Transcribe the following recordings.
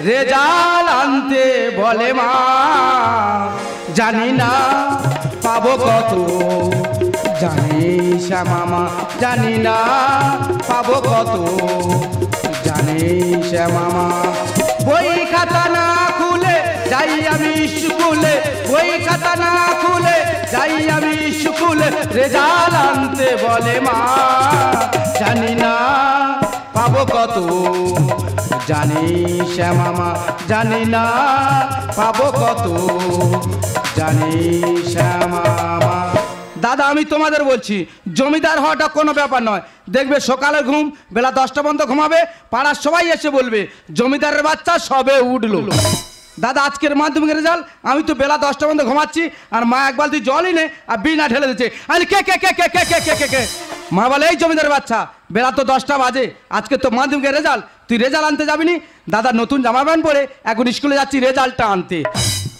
Result আনতে বলে মা, জানি না পাবো কত, জানিস মামা জানি না পাবো কত, জানিস মামা। বই খাতা না খুলে যাই আমি স্কুলে, বই খাতা না খুলে যাই আমি স্কুলে, রেজাল্ট আনতে বলে মা, জানি না পাবো কত, জানিস মামা জানি না পাবো কত, জানিস মামা। দাদা আমি তোমাদের বলছি, জমিদার হওয়াটা কোনো ব্যাপার নয়। দেখবে সকালে ঘুম, বেলা 10টা পর্যন্ত ঘুমাবে, পাড়ার সবাই এসে বলবে জমিদারের বাচ্চা সবে উঠলো। দাদা আজকের মাধ্যমিক রেজাল্ট, আমি তো বেলা 10টা পর্যন্ত ঘুমাচ্ছি, আর মা এক বালতি জলই নে আর বিনা ঢেলে দিচ্ছে। আমি কে কে কে কে কে কে কে কে কে মা বলে এই জমিদারের বাচ্চা, বেলা তো 10টা বাজে, আজকে তো মাধ্যমিকের রেজাল্ট, তুই রেজাল্ট আনতে যাবি নি? দাদা নতুন জামা প্যান্ট পরে এখন স্কুলে যাচ্ছি রেজাল্টটা আনতে।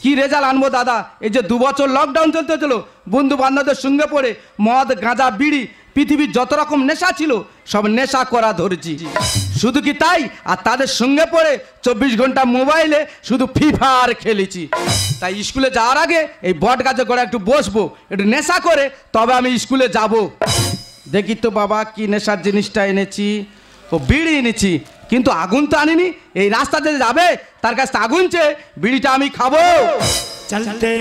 কি রেজাল্ট আনবো দাদা? এই যে 2 বছর লকডাউন চলতে চলো, বন্ধু বান্ধবদের সঙ্গে পড়ে মদ গাঁজা বিড়ি পৃথিবীর যত রকম নেশা ছিল সব নেশা করা ধরেছি। শুধু কি তাই, আর তাদের সঙ্গে পড়ে 24 ঘন্টা মোবাইলে শুধু ফ্রি ফায়ার খেলেছি। তাই স্কুলে যাওয়ার আগে এই বট গাছে করে একটু বসবো, একটু নেশা করে তবে আমি স্কুলে যাব। দেখি তো বাবা কি নেশার জিনিসটা এনেছি, ও বিড়ি এনেছি, কিন্তু আগুন তো আনিনি। এই রাস্তাতে যাবে তার কাছে আগুন চেয়ে বিড়িটা আমি খাবো। চলতে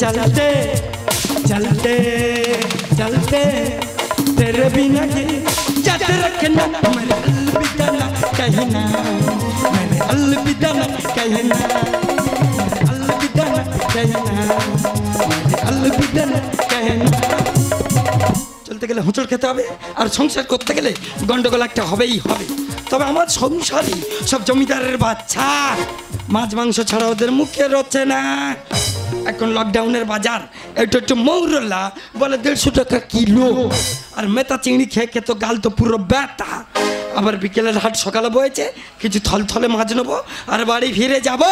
চলতে চলতে চলতে तेरे बिना ये याद रखना, मेरे अलविदा ना कहना, मेरे अलविदा ना कहना, मेरे अलविदा ना कहना, मेरे अलविदा ना कहना। চলতে গেলে হোঁচট খেতে হবে, আর সংসার করতে গেলে গন্ডগোল একটা হবেই হবে। তবে আমার সংসারই সব জমিদারের বাচ্চা, মাছ মাংস ছাড়া ওদের মুখে রচ্ছে না। এখন লকডাউনের বাজার, একটু একটু মৌরলা বলে 150 টাকা কিলো, আর মেথা চিংড়ি খেয়ে খেয়ে তো গাল তো পুরো ব্যথা। আবার বিকেলের হাট সকালে বয়েছে, কিছু থলথলে মাছ নেবো আর বাড়ি ফিরে যাব।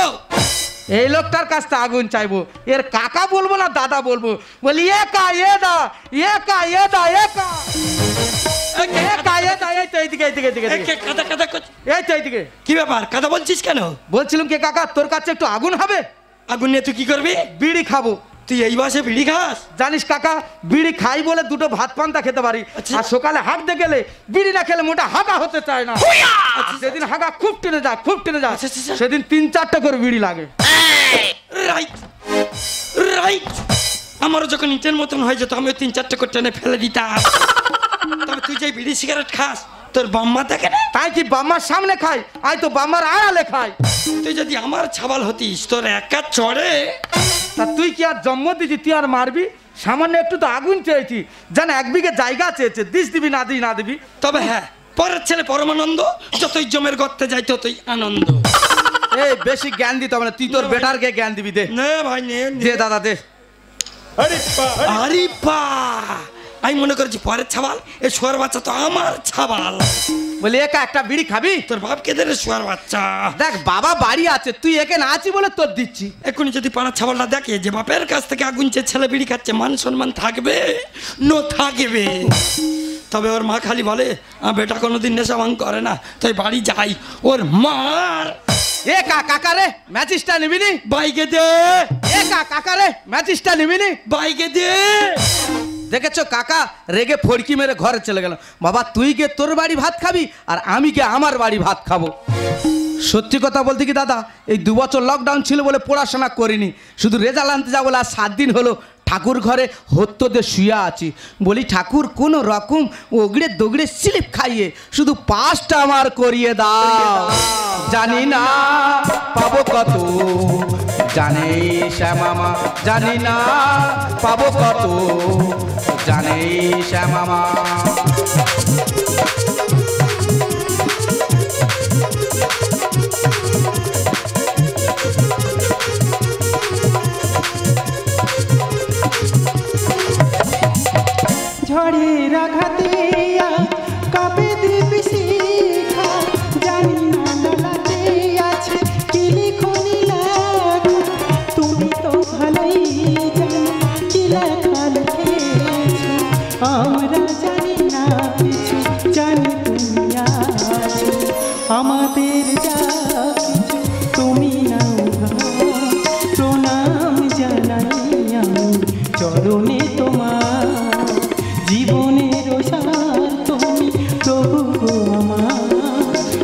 এই লোকটার কাছ থেকে আগুন চাইবো, এর কাকা বলবো না দাদা বলবো, বলি একা এ দা একা এ দা একা একা এ দা। এই তো এইদিকে এইদিকে এইদিকে কাদা কাদা এই তো এইদিকে। কি ব্যাপার, কাদা বলছিস কেন? বলছিলাম কি কাকা তোর কাছে একটু আগুন হবে? আগুন নিয়ে তুই কি করবি? বিড়ি খাবো। তুই এই বয়সে বিড়ি খাস? জানিস কাকা, বিড়ি খাই বলে 2টো ভাত পান্তা খেতে পারি, আর সকালে হাঁটতে গেলে বিড়ি না খেলে মোটা হাগা হতে চায় না। সেদিন হাগা খুব টেনে যায়, খুব টেনে যায়, সেদিন 3-4টা করে বিড়ি লাগে। রাইট রাইট, আমারও যখন ইটের মতন হয়ে যেত আমিও 3-4টা করে টেনে ফেলে দিতাম। তবে তুই যে বিড়ি সিগারেট খাস, তোর বাম্মা দেখে না? তাই কি বাম্মার সামনে খাই? আই তো বাম্মার আড়ালে খাই। তুই যদি আমার ছাবাল হতিস, তোর একা চড়ে। তা তুই কি আর জন্ম দিছি, তুই আর মারবি? সামান্য একটু তো আগুন চেয়েছি, জান 1 বিঘে জায়গা চেয়েছে, দিবি না দিই না দিবি। তবে হ্যাঁ, পরের ছেলে পরমানন্দ, যতই জমের গর্তে যায় ততই আনন্দ। এই বেশি জ্ঞান দিতে হবে না, তুই তোর বেটারকে জ্ঞান দিবি। দে নে ভাই নে দে দাদা দে। আরে পা, আমি মনে করছি পরের ছাবাল, এই শুয়ার বাচ্চা তো আমার ছাবাল। বলি একা একটা বিড়ি খাবি? তোর বাপকে দে রে শুয়ার বাচ্চা। দেখ বাবা বাড়ি আছে, তুই একে না আছি বলে তোর দিচ্ছি। এখনই যদি পাড়ার ছাবালটা দেখে যে বাপের কাছ থেকে আগুন চেয়ে ছেলে বিড়ি খাচ্ছে, মান সম্মান থাকবে? নো থাকবে। তবে ওর মা খালি বলে বেটা কোনোদিন নেশা ভাঙ করে না, তাই বাড়ি যাই ওর মার। এ কাকা রে ম্যাচিসটা নিবি নি? বাইকে দে। এ কাকা রে ম্যাচিসটা নিবি নি? বাইকে দে। দেখেছো কাকা রেগে ফড়কি মেরে ঘরে চলে গেল। বাবা তুই কে তোর বাড়ি ভাত খাবি, আর আমি কে আমার বাড়ি ভাত খাবো। সত্যি কথা বলতে কি দাদা, এই 2 বছর লকডাউন ছিল বলে পড়াশোনা করিনি, শুধু রেজাল্ট আনতে যাবো। আর 7 দিন হলো ঠাকুর ঘরে হত্যতে শুয়ে আছি। বলি ঠাকুর কোনো রকম ওগড়ে দগড়ে স্লিপ খাইয়ে শুধু পাসটা আমার করিয়ে দাও। জানি না পাবো কত, জানিস মামা জানি না পাবো কত, জানিস মামা। ঝড়ের আঘাতে কাঁপে দিবি শিখা, জানি না ডলাতে আছে কিলি খনি লাগা। তুমি তো ভালোই জানো কি লেখা লিখেছো, আমরা জানি না কিছু, জানি তুমি আছো। আমাদের যা কিছু চরণে তোমার জীবনের সার তুমি প্রভু গো আমার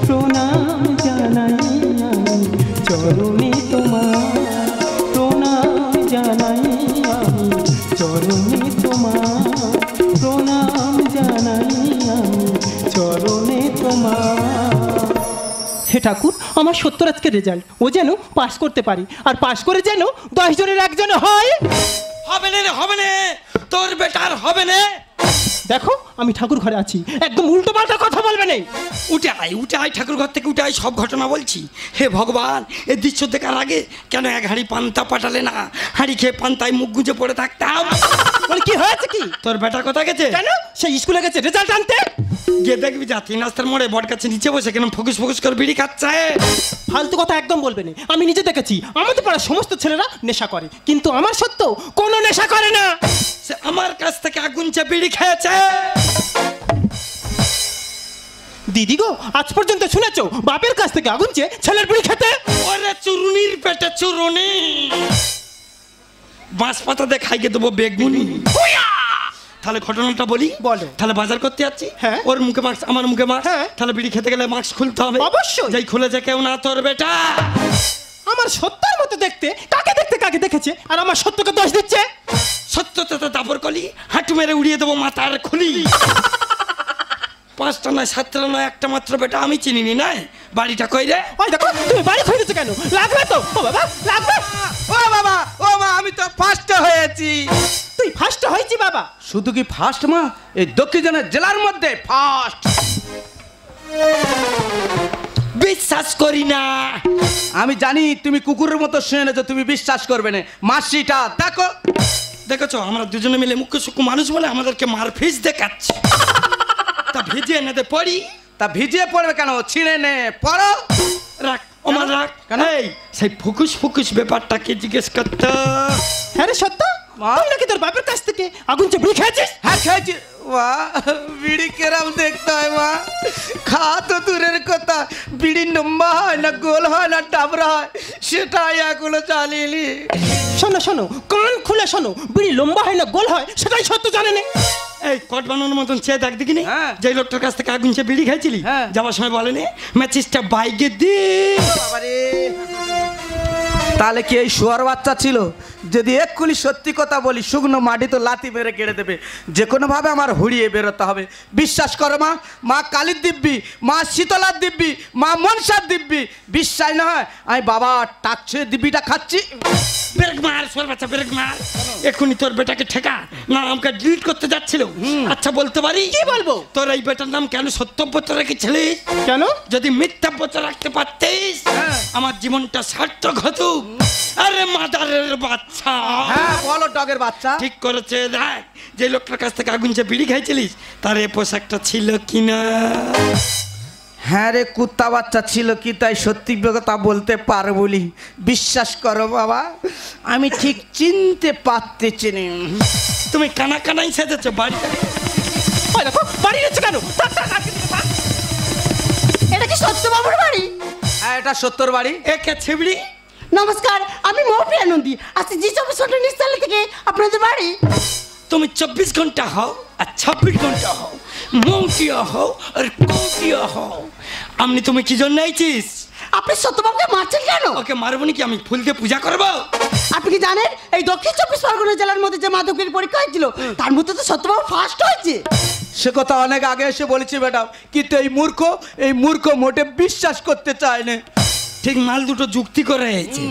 প্রণাম জানাই আমি চরণে তোমার প্রণাম জানাই আমি চরণে তোমার প্রণাম জানাই আমি চরণে তোমার। হে ঠাকুর, আমার সত্তর আজকে রেজাল্ট, ও যেন পাস করতে পারি, আর পাস করে যেন 10 জনের একজন হয়। হবে না রে, হবে না, তোর বেটার হবে না। দেখো আমি ঠাকুর ঘরে আছি, একদম উল্টো পাল্টা কথা বলবে না। উঠে আয় ঠাকুর ঘর থেকে উঠে আয়, সব ঘটনা বলছি। হে ভগবান, এই দৃশ্য দেখার আগে কেন এক হাঁড়ি পান্তা পাঠালে না? হাঁড়ি খেয়ে পান্তায় মুখ গুঁজে পড়ে থাকতাম। মানে কি হয়েছে কি? তোর বেটা কোথায় গেছে? কেন? সে স্কুলে গেছে রেজাল্ট আনতে। গিয়ে দেখবি যা, 3 রাস্তার মোড়ে বট গাছে নিচে বসে কেন ফোকাস ফোকাস করে বিড়ি খাচ্ছে। ফালতু কথা একদম বলবে না। আমি নিজে দেখেছি আমাদের পাড়ার সমস্ত ছেলেরা নেশা করে, কিন্তু আমার সত্য কোনো নেশা করে না। সে আমার কাছ থেকে আগুন চা বিড়ি খেয়েছে। দিদি গো, আজ পর্যন্ত শুনেছো বাপের কাছ থেকে আগুন চেয়ে ছেলের বিড়ি খেতে? ওরে চুরুনির পেটে চুরুনি, বাঁশ পাতা দিয়ে খাইয়ে দেবো বেগুনি। তাহলে ঘটনাটা বলি। বলো। তাহলে বাজার করতে যাচ্ছি, হ্যাঁ। ওর মুখে মাস্ক, আমার মুখে মাস্ক, হ্যাঁ। তাহলে বিড়ি খেতে গেলে মাস্ক খুলতে হবে। অবশ্যই। যাই খুলেছে কেউ না তোর বেটা। আমার সত্যের মতো দেখতে কাকে দেখেছে, আর আমার সত্যকে দোষ দিচ্ছে। সত্যতা তো দাপর কলি, হাঁটু মেরে উড়িয়ে দেবো মাথার খুলি। 5টা নয় 7টা নয়, একটা মাত্র বেটা আমি চিনিনি নাই। বাড়িটা কই রে? ওই দেখো, তুমি বাড়ি খুঁজে দিচ্ছ কেন? লাগবে তো? ও বাবা লাগবে। ও বাবা, ও মা, আমি তো ফার্স্ট হয়েছি। তুই ফার্স্ট হয়েছি বাবা? শুধু কি ফার্স্ট মা, এই দক্ষিণ জেলার মধ্যে ফার্স্ট। বিশ্বাস করি না। আমি জানি তুমি কুকুরের মতো শুয়ে নেছো, তুমি বিশ্বাস করবে না। মাসিটা দেখো। দেখেছো, আমরা দুজনে মিলে মুখ্য সুখ্য মানুষ বলে আমাদেরকে মার ফিস দেখাচ্ছে। তা ভিজিয়ে নেতে পড়ি। তা ভিজিয়ে পড়বে কেন? ছিঁড়ে নে পড়ো। রাখ আমার রাখ। এই সেই ফুকুস ব্যাপারটাকে জিজ্ঞেস করতে। হ্যাঁ রে সত্য, তুই নাকি তোর বাপের কাছ থেকে আগুন চেয়ে বিড়ি খেয়েছিস? হ্যাঁ খেয়েছি। বাহ, বিড়ি কেরাম দেখতে হয় মা। খা তো দূরের কথা, বিড়ি লম্বা হয় না গোল হয় না ডাবরা হয়, সেটাই এগুলো চালিয়ে। শোনো শোনো, কান খুলে শোনো, বিড়ি লম্বা হয় না গোল হয় সেটাই সত্য জানে না। এই কট বানানোর মতন চেয়ে দেখ দেখিনি, হ্যাঁ। যে লোকটার কাছ থেকে আগুন চেয়ে বিড়ি খাইছিলি, হ্যাঁ। যাওয়ার সময় বলেনি ম্যাচিসটা বাইকে দি। বাবারে, তাহলে কি এই শুয়ার বাচ্চা ছিল? যদি এক্ষুনি সত্যি কথা বলি, শুকনো মাটি তো লাথি মেরে কেড়ে দেবে। যে কোনোভাবে আমার হুড়িয়ে বেরোতে হবে। বিশ্বাস করো মা, মা কালীর দিব্যি, মা শীতলার দিব্যি, মা মনসার দিব্যি, বিশ্বাস না হয় আমি বাবা টাকছে দিব্যিটা খাচ্ছি। ব্রেক মার সোর বাচ্চা, ব্রেক মার। এক্ষুনি তোর বেটাকে ঠেকা, না আমাকে ডিলিট করতে যাচ্ছিল। আচ্ছা বলতে পারি? কি বলবো? তোর এই বেটার নাম কেন সত্যব্রত রেখেছিলিস? কেন? যদি মিথ্যাব্রত রাখতে পারতিস, আমার জীবনটা সার্থক হতো। আরে মাদারের বাচ্চা। হ্যাঁ বলো ডগের বাচ্চা। ঠিক করেছে। দেখ, যে লোকটার কাছ থেকে আগুন চেয়ে বিড়ি খাইছিলিস, তার এই পোশাকটা ছিল কিনা? হ্যাঁ রে কুত্তা বাচ্চা ছিল কি, তাই সত্যি কথা বলতে পারো বলি। বিশ্বাস করো বাবা, আমি ঠিক চিনতে পারতেছি না। তুমি কানা কানাই সেজেছো বাড়িতে। ওই দেখো, বাড়ি যাচ্ছে কেন? এটা কি সত্যবাবুর বাড়ি? হ্যাঁ এটা সত্যর বাড়ি। একে ছিবড়ি। নমস্কার, আমি মৌপ্রিয়া নন্দী, আসছি জি 24 ঘন্টা নিস্তালা থেকে আপনাদের বাড়ি। তুমি 24 ঘন্টা হও আর 26 ঘন্টা হও, মৌটিয়া হও আর কৌটিয়া হও, আমনি তুমি কি জন্য আইছিস? আপনি সত্যবাবুকে মারছেন কেন? ওকে মারবনি কি, আমি ফুল দিয়ে পূজা করবো? আপনি কি জানেন এই দক্ষিণ 24 পরগনা জেলার মধ্যে যে মাধবগিরি পরীক্ষা হয়েছিল, তার মধ্যে তো সত্যবাবু ফার্স্ট হয়েছে। সে কথা অনেক আগে এসে বলেছি ম্যাডাম, কিন্তু এই মূর্খ মোটে বিশ্বাস করতে চায় না। ঠিক মাল দুটো যুক্তি করে হয়েছে,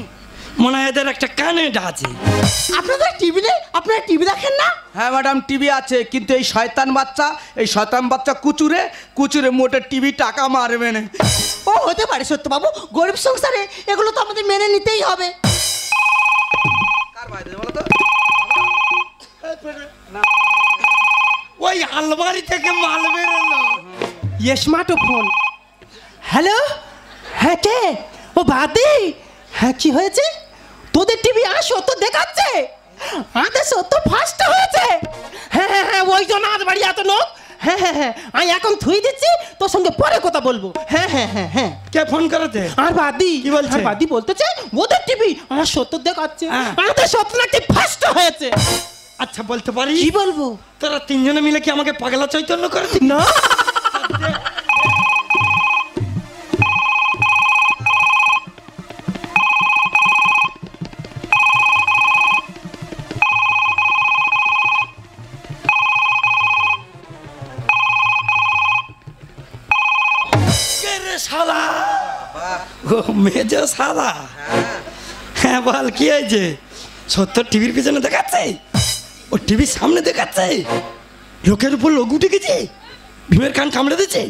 মনে হয় এদের একটা কানেডা আছে। আপনারা টিভি দেখেন না? হ্যাঁ ম্যাডাম টিভি আছে, কিন্তু এই শয়তান বাচ্চা কুচুরে মোটে টিভি টাকা মারবে না। ও হতে পারে সত্যবাবু, গরিব সংসারে এগুলো তো আমাদের মেনে নিতেই হবে। ওই আলমারি থেকে মাল বেরোলো। স্মার্টফোন। হ্যালো, হ্যাঁ কে? ও বাদি, হ্যাঁ কি হয়েছে? তোদের টিভি আসো তো দেখাচ্ছে আমাদের সত্য ফার্স্ট হয়েছে। হ্যাঁ হ্যাঁ হ্যাঁ, ওই জন্য আজ বাড়ি এত লোক। হ্যাঁ হ্যাঁ হ্যাঁ, আমি এখন থুই দিচ্ছি, তোর সঙ্গে পরে কথা বলবো। হ্যাঁ হ্যাঁ হ্যাঁ হ্যাঁ। কে ফোন করেছে? আর বাদি কি বলছে? আর বাদি বলতেছে ওদের টিভি আমার সত্য দেখাচ্ছে, হ্যাঁ। আমাদের সত্য নাকি ফার্স্ট হয়েছে। আচ্ছা বলতে পারি? কি বলবো? তোরা তিনজনে মিলে কি আমাকে পাগলা চৈতন্য করে? না শালা ও মেজ শালা। হ্যাঁ বল কি হয়েছে? সত্য টিভির পিছনে দেখাচ্ছে, ও টিভির সামনে দেখাচ্ছে, লোকের উপর লোক উঠে গেছে, ভীমের কান কামড়ে দিচ্ছে,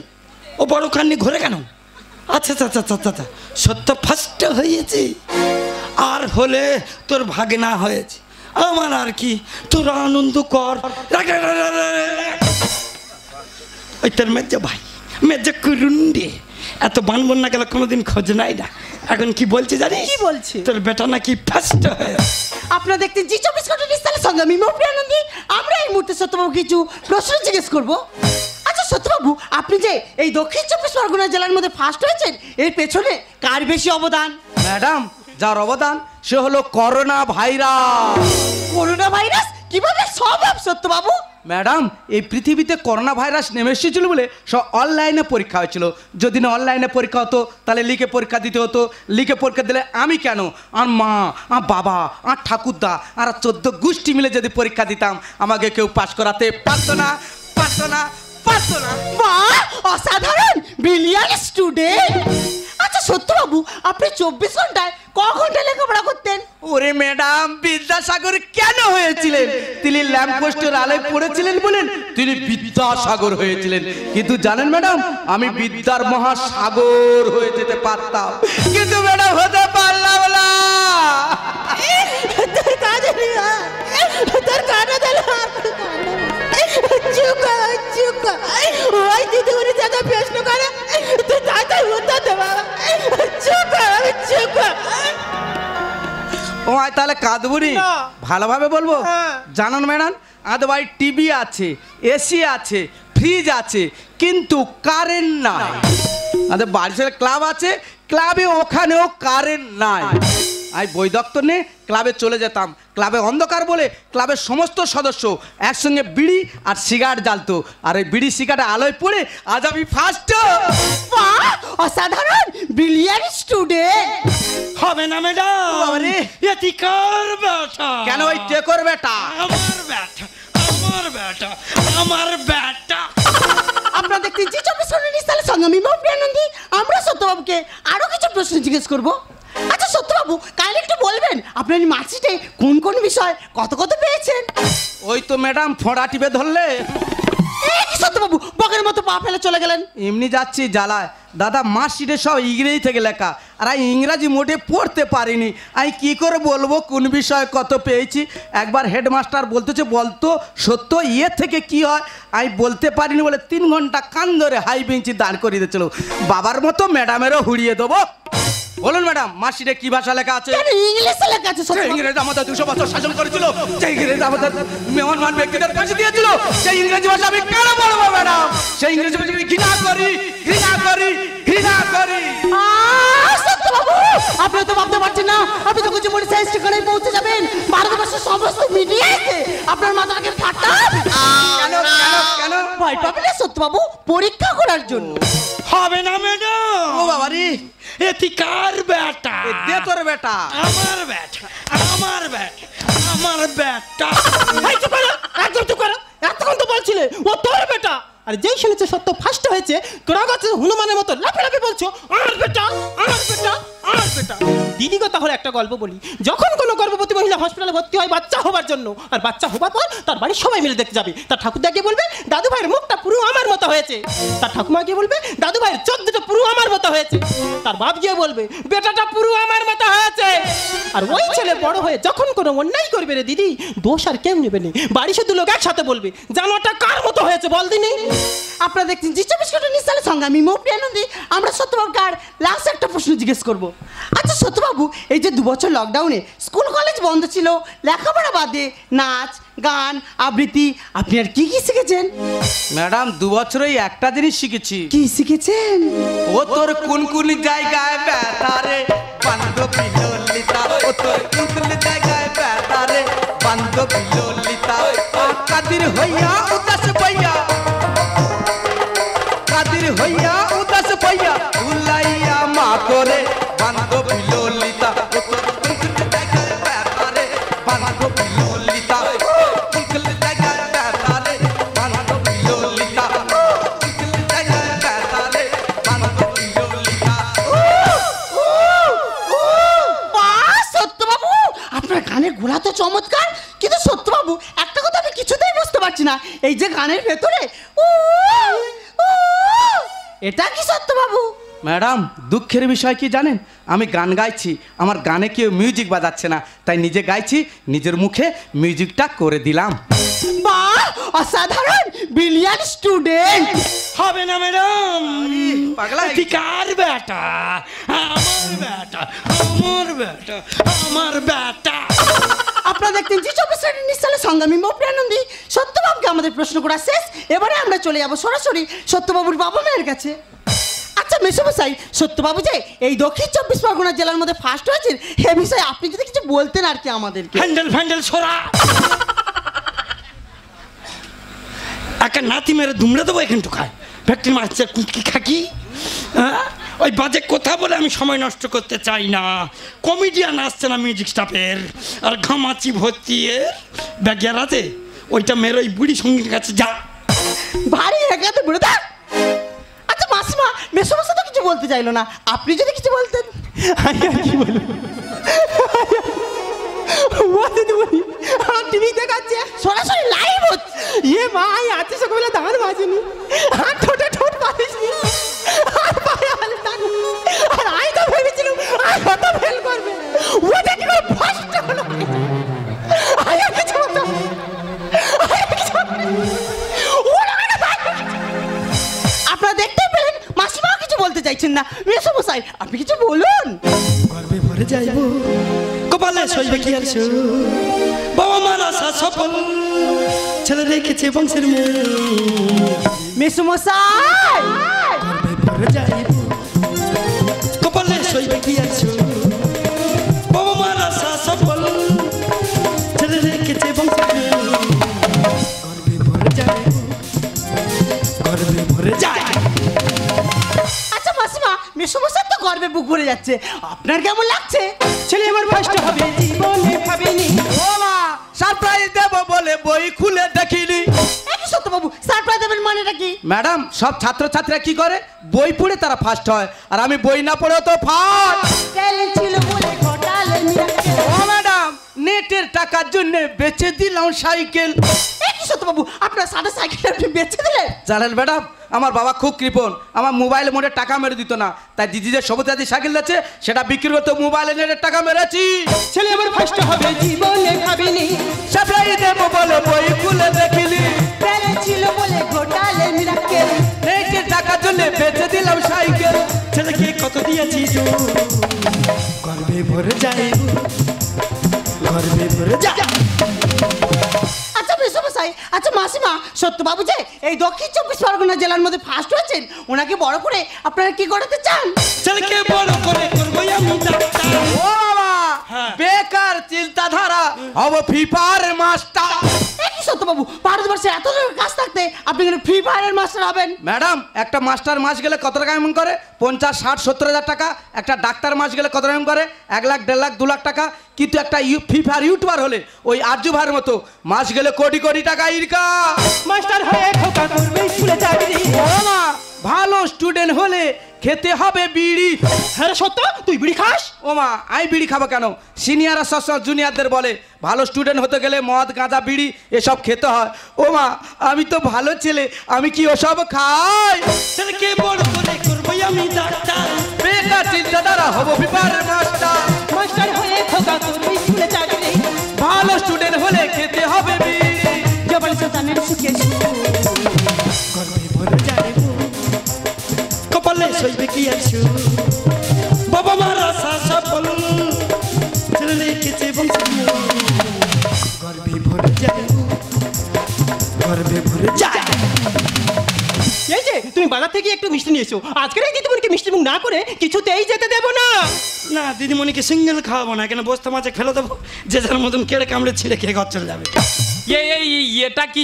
ও বড় কান নিয়ে ঘোরে কেন? আচ্ছা আচ্ছা আচ্ছা আচ্ছা আচ্ছা, সত্য ফার্স্ট হয়েছে। আর হলে তোর ভাগে না হয়েছে, আমার আর কি, তোরা আনন্দ কর। ওই তোর মেজে ভাই, মেজে কুরুন্ডে, এত বানবন না গেল কোনোদিন খোঁজ নাই না। এখন কি বলছে জানিস? কি বলছে? তোর বেটা নাকি ফার্স্ট হয়ে। আপনারা দেখতে জি 24 ঘন্টা নিস্তালের সঙ্গে আমি মৌপ্রিয়া আনন্দী। আমরা এই মুহূর্তে সত্যবাবু কিছু প্রশ্ন জিজ্ঞেস করবো। আচ্ছা সত্যবাবু, আপনি যে এই দক্ষিণ 24 পরগনা জেলার মধ্যে ফার্স্ট হয়েছেন, এর পেছনে কার বেশি অবদান? ম্যাডাম, যার অবদান সে হলো করোনা ভাইরাস। করোনা ভাইরাস কিভাবে সম্ভব সত্যবাবু? ম্যাডাম, এই পৃথিবীতে করোনা ভাইরাস নেমে এসেছিল বলে সব অনলাইনে পরীক্ষা হয়েছিল। যদি না অনলাইনে পরীক্ষা হতো তাহলে লিখে পরীক্ষা দিতে হতো। লিখে পরীক্ষা দিলে আমি কেন, আর মা, আর বাবা, আর ঠাকুরদা, আর 14 গোষ্ঠী মিলে যদি পরীক্ষা দিতাম, আমাকে কেউ পাশ করাতে পারতো না, পারতো না, পারতো না। বাহ, অসাধারণ, ব্রিলিয়ান্ট স্টুডেন্ট। আচ্ছা সত্যবাবু, আপনি 24 ঘন্টায় ক ঘন্টা লেখাপড়া করতেন? ওরে ম্যাডাম, বিদ্যাসাগর কেন হয়েছিলেন? তিনি ল্যাম্পপোস্টের আলোয় পড়েছিলেন বলেন তিনি বিদ্যাসাগর হয়েছিলেন। কিন্তু জানেন ম্যাডাম, আমি বিদ্যার মহাসাগর হয়ে যেতে পারতাম, কিন্তু ম্যাডাম হতে পারলাম না। তোর কাজে তোর কানা দিল চুকা চুকা। ওই দিদি উনি যা প্রশ্ন করে তুই তাই উত্তর দে বাবা। চুকা চুকা। ও আয় তাহলে কাঁদবুনি, ভালোভাবে বলবো। জানেন ম্যাডাম, আমাদের বাড়ি টিভি আছে, এসি আছে, ফ্রিজ আছে, কিন্তু কারেন্ট নাই। আমাদের বাড়ির সাথে ক্লাব আছে, ক্লাবে ওখানেও কারেন্ট নাই। আমি বই দপ্তর নিয়ে ক্লাবে চলে যেতাম। ক্লাবে অন্ধকার বলে ক্লাবের সমস্ত সদস্য একসঙ্গে বিড়ি আর সিগারেট জ্বালতো, আর এই বিড়ি সিগারেট আলোয় পড়ে আজ আমি ফার্স্ট। অসাধারণ, ব্রিলিয়ান্ট স্টুডেন্ট। হবে না ম্যাডাম, এটি কার বেটা? কেন ওই টেকর বেটা? আমার বেটা, আমার বেটা, আমার বেটা। আপনারা দেখতে জি 24 ঘন্টা নিস্তালের সঙ্গে আমি মৌপ্রিয়া আনন্দী। আমরা সত্যবাবুকে আরো কিছু প্রশ্ন জিজ্ঞেস করবো। আচ্ছা সত্যবাবু, কাল একটু বলবেন আপনার মার্কশিটে কোন কোন বিষয় কত কত পেয়েছেন? ওই তো ম্যাডাম, ফোঁড়া টিপে ধরলে। সত্যবাবু বকের মতো পা ফেলে চলে গেলেন। এমনি যাচ্ছি জ্বালায়। দাদা, মার্কশিটে সব ইংরেজি থেকে লেখা, আর আমি ইংরাজি মোটে পড়তে পারিনি। আমি কী করে বলবো কোন বিষয়ে কত পেয়েছি? একবার হেডমাস্টার বলতেছে, বলতো সত্য ইয়ে থেকে কি হয়? আমি বলতে পারিনি বলে 3 ঘন্টা কান ধরে হাই বেঞ্চি দাঁড় করিয়ে দিয়েছিল। বাবার মতো ম্যাডামেরও হুড়িয়ে দেবো। বলুন ম্যাডাম, মার্কশিটে কি ভাষা লেখা আছে? ইংলিশে লেখা আছে। ইংরেজ আমাদের 200 বছর শাসন করেছিল, সেই ইংরেজ আমাদের মেহমান ব্যক্তিদের কাছে দিয়েছিল। সেই ইংরেজি ভাষা আমি কেন বলবো ম্যাডাম? সেই ইংরেজি ভাষা আমি ঘৃণা করি, ঘৃণা করি, ঘৃণা করি। সত্যবাবু, আপনি তো ভাবতে পারছেন না, আপনি তো কিছু মনে শেষ ঠিকানায় পৌঁছে যাবেন। ভারতবর্ষের সমস্ত মিডিয়াতে আপনার মাথাকে ঠাট্টা। কেন কেন কেন? ভয় পাবেন না সত্যবাবু, পরীক্ষা করার জন্য। হবে না ম্যাডাম। ও বাবা রে, এটি কার বেটা? দে তোর বেটা। আমার বেটা, আমার বেটা, আমার বেটা। এই চুপ করো, একদম চুপ করো। এতক্ষণ তো বলছিলে ও তোর বেটা, আর যেই শুনেছে সত্য ফার্স্ট হয়েছে ক্রাগাছে হনুমানের মতো লাফালাফি বলছো আর বেটা, আর বেটা, আর বেটা। দিদিগো তাহলে একটা গল্প বলি। যখন কোনো গর্ভবতী মহিলা হসপিটালে ভর্তি হয় বাচ্চা হবার জন্য, আর বাচ্চা হবার পর তার বাড়ির সবাই মিলে দেখতে যাবে, তার ঠাকুরদা গিয়ে বলবে দাদু ভাইয়ের মুখটা পুরো আমার মতো হয়েছে। তার ঠাকুমা গিয়ে বলবে দাদু ভাইয়ের চোখ দুটো পুরো আমার মতো হয়েছে। তার বাপ গিয়ে বলবে বেটাটা পুরো আমার মতো হয়েছে। আর ওই ছেলে বড় হয়ে যখন কোনো অন্যায় করবে রে দিদি, দোষ আর কেউ নেবে না, বাড়ি শুধু লোক একসাথে বলবে জানোটা কার মতো হয়েছে বল দিনি। আপনারা দেখছেন জি 24 ঘন্টা নিস্তালের সঙ্গে আমি মৌপ্রিয়া আনন্দী। আমরা সত্যবাবুকে আর লাস্ট একটা প্রশ্ন জিজ্ঞেস করবো। আচ্ছা সত্যবাবু, এই যে 2 বছর লকডাউনে স্কুল কলেজ বন্ধ ছিল, লেখাপড়া বাদে নাচ গান আবৃত্তি আপনি আর কি কি শিখেছেন? ম্যাডাম, 2 বছরই একটা জিনিস শিখেছি। কি শিখেছেন? ও তোর কোন কোন জায়গায় ব্যথা রে বান্ধবী ললিতা, ও তোর কোন কোন জায়গায় ব্যথা রে বান্ধবী ললিতা, কাদির হইয়া উদাস পাইয়া কাদির হইয়া উদাস পাইয়া উলাইয়া মা করে বান্ধব ললিতা বান্ধব ললিতা গানের গোলা তো চমৎকার, কিন্তু সত্যবাবু একটা কথা আমি কিছুতেই বুঝতে পারছি না, এই যে গানের ভেতরে এটা কি সত্যবাবু? ম্যাডাম দুঃখের বিষয় কি জানেন, আমি গান গাইছি, আমার গানে কেউ মিউজিক বাজাচ্ছে না, তাই নিজে গাইছি, নিজের মুখে মিউজিকটা করে দিলাম। বাহ, অসাধারণ, ব্রিলিয়ান্ট স্টুডেন্ট। হবে না ম্যাডাম, পাগলা কার বেটা? আমার বেটা, আমার বেটা, আমার বেটা। আপনারা দেখতেন জি 24 শ্রেণীর নিশ্চলে সংগ্রামী মৌপ্রিয়ানন্দী সত্যবাবুকে আমাদের প্রশ্ন করা শেষ। এবারে আমরা চলে যাব সরাসরি সত্যবাবুর বাবা মায়ের কাছে। আচ্ছা মেসোমশাই, সত্যবাবু যে এই দক্ষিণ 24 পরগনা জেলার মধ্যে ফার্স্ট হয়েছেন, এ বিষয়ে আপনি যদি কিছু বলতেন আর কি আমাদেরকে। হ্যান্ডেল ফ্যান্ডেল সরা, একটা নাতি মেরে দুমড়ে দেবো এখান টুকায় ফ্যাক্টরি মারছে কুটকি খাকি। ওই বাজে কথা বলে আমি সময় নষ্ট করতে চাই না। কমেডিয়ান আসছে না মিউজিক স্টাফের, আর ঘামাচি ভর্তি ব্যাগিয়ার আছে, ওইটা মেরে ওই বুড়ি সঙ্গীর কাছে যা। ভারী একাতে বলে দেখ। আচ্ছা মাসিমা, মেসোমশাই তো কিছু বলতে চাইলো না, আপনি যদি কিছু বলতেন। কি বলবো, টিভি দেখাচ্ছে সরাসরি লাইভ হচ্ছে। ইয়ে ভাই, আজকে সকালে দাঁড় বাজেনি, আর ঠোঁটে ঠোঁট পারিসনি, আর পায়ে হাল টানো, আর আই তো ভেবেছিলাম আর কত ফেল করবে, ওটা কি করে ফার্স্ট হলো। আয় কিছু বলতো, আপনারা দেখতে পেলেন মাসিমাও কিছু বলতে চাইছেন না। মেসোমশাই আপনি কিছু বলুন। গর্বে ভরে যাইব, কপালে সইবে কি আর সুর, বাবা মার আশা সফল, ছেলে রেখেছে বংশের মূল। মেসোমশাই গর্বে ভরে যাইব, কপালে সইবে কি আর সুর, বাবা মার আশা সফল, ছেলে রেখেছে বংশের মূল। গর্বে ভরে যাইব, গর্বে ভরে যাই। আচ্ছা মাসিমা, মেসোমশাই তো গর্বে বুক ভরে যাচ্ছে, আপনার কেমন লাগছে? ছেলে আমার ফার্স্ট হবে জীবনে ভাবিনি। ও মা, সারপ্রাইজ দেব বলে বই খুলে দেখিনি। একই সত্যবাবু, সারপ্রাইজ দেবেন মানেটা কি? ম্যাডাম সব ছাত্রছাত্রীরা কি করে, বই পড়ে তারা ফার্স্ট হয়, আর আমি বই না পড়েও তো ফার্স্ট। ট্যালেন্ট ছিল বলে ঘটালে মিরাকেল। ও ম্যাডাম, নেটের টাকার জন্য বেচে দিলাম সাইকেল। একই সত্যবাবু, আপনার সাদা সাইকেল আপনি বেচে দিলেন? জানেন ম্যাডাম, আমার বাবা খুব কৃপণ, আমার মোবাইল মোড়ে টাকা মেরে দিত না, তাই দিদি যে সবুজাদি সাইকেল দিচ্ছে সেটা বিক্রি করতে মোবাইলে নেটের টাকা মেরেছি। ছেলে আমার ফার্স্ট হবে জীবনে ভাবিনি। সারপ্রাইজ দেব বলে বই খুলে দেখিনি। ট্যালেন্ট ছিল বলে ঘটালে মিরাকেল। নেটের টাকার জন্য বেচে দিলাম সাইকেল। ছেলেকে কত দিয়েছি তো, গর্বে ভরে যাইব, গর্বে ভরে যাই। আচ্ছা মেসোমশাই, আচ্ছা মাসিমা, সত্যবাবু যে এই দক্ষিণ 24 পরগনা জেলার মধ্যে ফার্স্ট হয়েছেন, ওনাকে বড় করে আপনারা কি করতে চান? ছেলেকে বড় করে করবো আমি ডাক্তার। ও বাবা, হ্যাঁ। বেকার চিন্তাধারা, হব ফিফার মাস্টার। একই সত্যবাবু, ভারতবর্ষে এত লোকের কাজ থাকতে আপনি কেন ফ্রি ফায়ারের মাস্টার হবেন? ম্যাডাম একটা মাস্টার মাস গেলে কত টাকা এমন করে? 50, 60, 70 হাজার টাকা। একটা ডাক্তার মাস গেলে কত এমন করে? 1 লাখ, 1.5 লাখ, 2 লাখ টাকা। কিন্তু একটা ফিফার ইউটিউবার হলে ওই আরজু ভাইয়ের মতো মাস গেলে কোটি কোটি টাকা ইনকাম। মাস্টার হয়ে খোকা করবে স্কুলে চাকরি। ও মা, ভালো স্টুডেন্ট হলে খেতে হবে বিড়ি। হ্যাঁ সত্য, তুই বিড়ি খাস? ও মা, আমি বিড়ি খাবো কেন? সিনিয়ররা সব জুনিয়রদের বলে ভালো স্টুডেন্ট হতে গেলে মদ গাঁজা বিড়ি এসব খেতে হয়। ও মা, আমি তো ভালো ছেলে, আমি কি ওসব খাই? ছেলেকে বড় করে করবো আমি ডাক্তার। বেকার চিন্তাধারা, হব ফিফার মাস্টার। মাস্টার হয়ে খোকা করবে স্কুলে চাকরি। ভালো স্টুডেন্ট হলে খেতে হবে বিড়ি। জবান সন্তানের সুখে গর্বে ভরে যাইব, কপালে সইবে কি আর সুর, বাবা মার আশা সফল, ছেলে রেখেছে বংশের মূল। গর্বে ভরে যাইব, গর্বে ভরে যাই। এই যে তুই তুমি বাজার থেকে একটু মিষ্টি নিয়ে এসো। আজকের এই দিদিমণিকে মিষ্টি মুখ না করে কিছুতেই যেতে দেবো না। না দিদিমণিকে সিঙ্গেল খাওয়াবো না, কেন বস্তা মাঝে ফেলে দেবো, যে যার মতন কেড়ে কামড়ে ছিঁড়ে খেয়ে ঘর চলে যাবে। এটা কি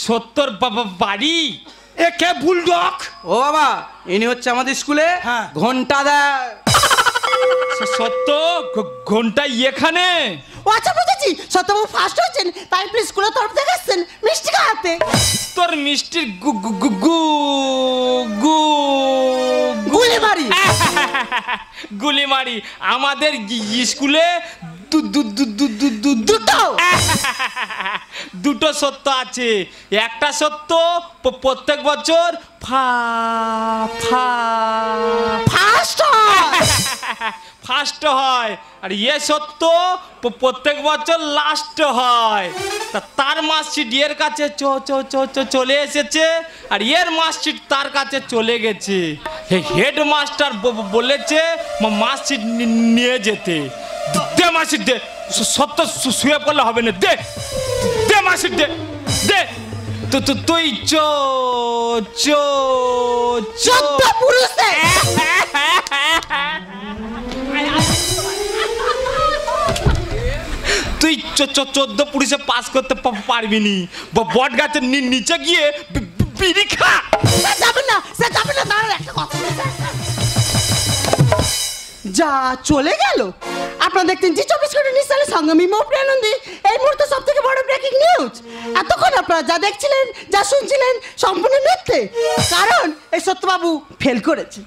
সত্তর বাড়ি? এ কে বুলডগ? ও বাবা, ইনি হচ্ছে আমাদের স্কুলে হ্যাঁ। ঘন্টা দেয়। সত্য ঘন্টা এখানে? ও আচ্ছা বুঝেছি, সত্যবাবু ফার্স্ট হয়েছেন, তাই প্লিজ স্কুলের তরফ থেকে এসছেন মিষ্টি খাওয়াতে। তোর মিষ্টির গু গু গু গু গু গুলি মারি। গুলি মারি। আমাদের স্কুলে দুটো সত্য আছে। একটা সত্য প্রত্যেক বছর ফার্স্ট হয়, আর এ সত্য প্রত্যেক বছর লাস্ট হয়। তার মার্কশিট এর কাছে চলে এসেছে, আর এর মার্কশিট তার কাছে চলে গেছে। হেডমাস্টার বলেছে মার্কশিট নিয়ে যেতে। দে মার্কশিট দে, সত্য শুয়ে পড়লে হবে না, দে দে মার্কশিট দে দে। তুই তুই 14 পুলিশে পাস করতে পারবি নি। বট গাছের নিচে গিয়ে বিড়ি খা। যাবেন না, দাঁড়ান একটা কথা। যা চলে গেল। আপনারা দেখতেন জি 24 ঘন্টা নিউজ চ্যানেল সঙ্গে আমি মৌপ্রিয়া নন্দী। এই মুহূর্তে সব থেকে বড় ব্রেকিং নিউজ। এতক্ষণ আপনারা যা দেখছিলেন, যা শুনছিলেন সম্পূর্ণ মিথ্যে, কারণ এই সত্যবাবু ফেল করেছে।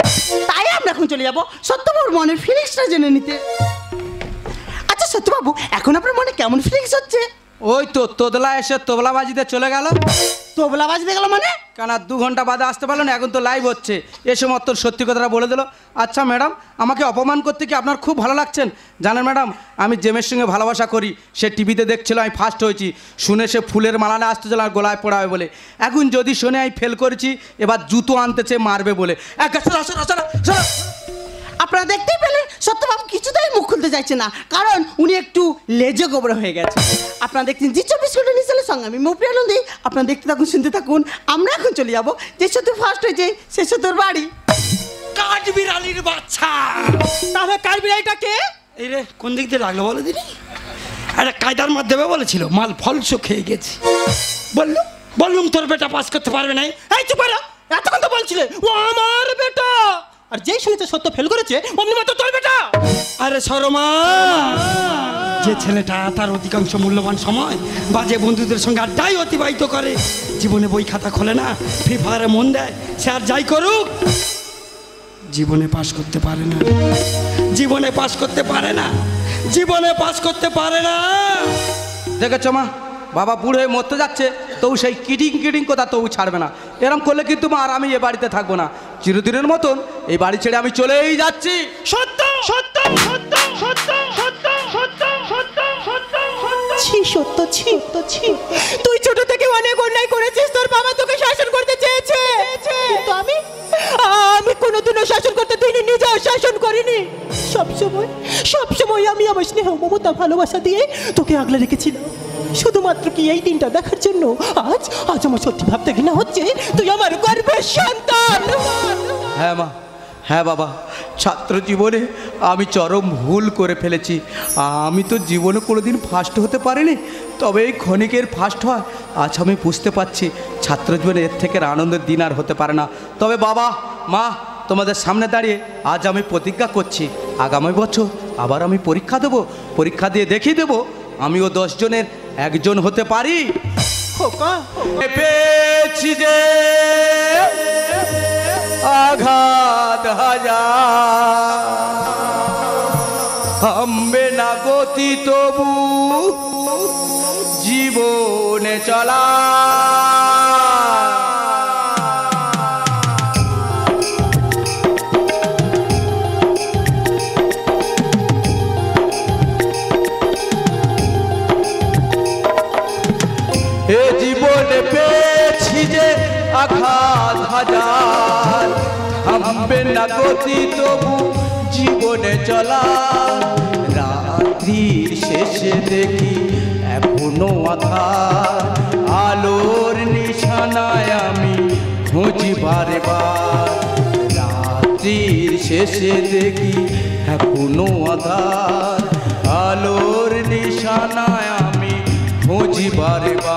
তাই আমরা এখন চলে যাব সত্যবাবুর মনের ফিলিংসটা জেনে নিতে। আচ্ছা সত্যবাবু, এখন আপনার মনে কেমন ফিলিংস হচ্ছে? ওই তো তোদলা এসে তোবলা বাজিতে চলে গেল। তোবলা বাজতে গেল মানে? কেন 2 ঘন্টা বাদে আসতে পারলো না? এখন তো লাইভ হচ্ছে, এসে মাত্র সত্যি কথাটা বলে দিল। আচ্ছা ম্যাডাম, আমাকে অপমান করতে কি আপনার খুব ভালো লাগছেন? জানেন ম্যাডাম, আমি জেমের সঙ্গে ভালোবাসা করি। সে টিভিতে দেখছিল আমি ফার্স্ট হয়েছি, শুনে সে ফুলের মালাটা আসতেছিল আর গলায় পড়াবে বলে। এখন যদি শুনে আমি ফেল করেছি, এবার জুতো আনতেছে মারবে বলে। আপনারা দেখতেই পেলেন সত্যবাবু কিছুতেই মুখ খুলতে চাইছে না, কারণ উনি একটু লেজে গোবর হয়ে গেছে। আপনারা দেখছেন জি 24 ঘন্টা নিউজ চ্যানেলের সঙ্গে আমি মৌপ্রিয়া নন্দী। আপনারা দেখতে থাকুন, শুনতে থাকুন। আমরা এখন চলে যাবো যে সত্য ফার্স্ট হয়েছে সে সত্যর বাড়ি। কাঠবিড়ালির বাচ্চা। তাহলে কাঠবিড়ালিটা কে? এই রে, কোন দিক দিয়ে লাগলো বলো দিদি? একটা কায়দার মাধ্যমে বলেছিল, মাল ফলসো খেয়ে গেছি। বললুম তোর বেটা পাস করতে পারবে না। এই চুপ করো, এতক্ষণ তো বলছিলে ও আমার বেটা, আর যেই শুনেছে সত্য ফেল করেছে অমনি মাত্র তোর বেটা। আরে শর্মা, যে ছেলেটা তার অধিকাংশ মূল্যবান সময় বাজে বন্ধুদের সঙ্গে আড্ডাই অতিবাহিত করে, জীবনে বই খাতা খোলে না, ফ্রি ফায়ারে মন দেয়, সে আর যাই করুক জীবনে পাস করতে পারে না। জীবনে পাস করতে পারে না। জীবনে পাস করতে পারে না। দেখেছো মা, বাবা বুড়ো হয়ে মরতে যাচ্ছে, তবু সেই কিটিং কথা তবু ছাড়বে না। এরম করলে কিন্তু মা আর আমি এ বাড়িতে থাকবো না। চিরদিনের মতন এই বাড়ি ছেড়ে আমি চলেই যাচ্ছি। সত্য সত্য সত্য সত্য সত্য সত্য সত্য সত্য ছি সত্য ছি ছি। তুই ছোট থেকে অনেক অন্যায় করেছিস, তোর বাবা তোকে শাসন করতে চেয়েছে, কিন্তু আমি কোনোদিনও শাসন করতে দিইনি, নিজেও শাসন করিনি। সবসময় আমি আমার স্নেহ মমতা ভালোবাসা দিয়ে তোকে আগলে রেখেছিলাম, শুধুমাত্র কি এই দিনটা দেখার জন্য। আজ আমার সত্যি ভাবতে ঘৃণা হচ্ছে তুই আমার গর্বের সন্তান। হ্যাঁ মা, হ্যাঁ বাবা, ছাত্র জীবনে আমি চরম ভুল করে ফেলেছি। আমি তো জীবনে কোনোদিন ফার্স্ট হতে পারিনি, তবে এই ক্ষণিকের ফার্স্ট হয় আজ আমি বুঝতে পারছি ছাত্র জীবনে এর থেকে আনন্দের দিন আর হতে পারে না। তবে বাবা মা, তোমাদের সামনে দাঁড়িয়ে আজ আমি প্রতিজ্ঞা করছি, আগামী বছর আবার আমি পরীক্ষা দেবো, পরীক্ষা দিয়ে দেখিয়ে দেবো আমিও 10 জনের একজন হতে পারি। পেয়েছি যে আঘাত হাজার, থামবে না গতি তবু জীবনে চলা। এ জীবনে পেয়েছি যে আঘাত হাজার, থামবে না গতি তবু জীবনে চলা। রাত্রির শেষে দেখি এখনো আধার, বার। রাত্রির শেষে দেখি এখনো আধার, আলোর নিশানায় আমি খুঁজি বারে বার।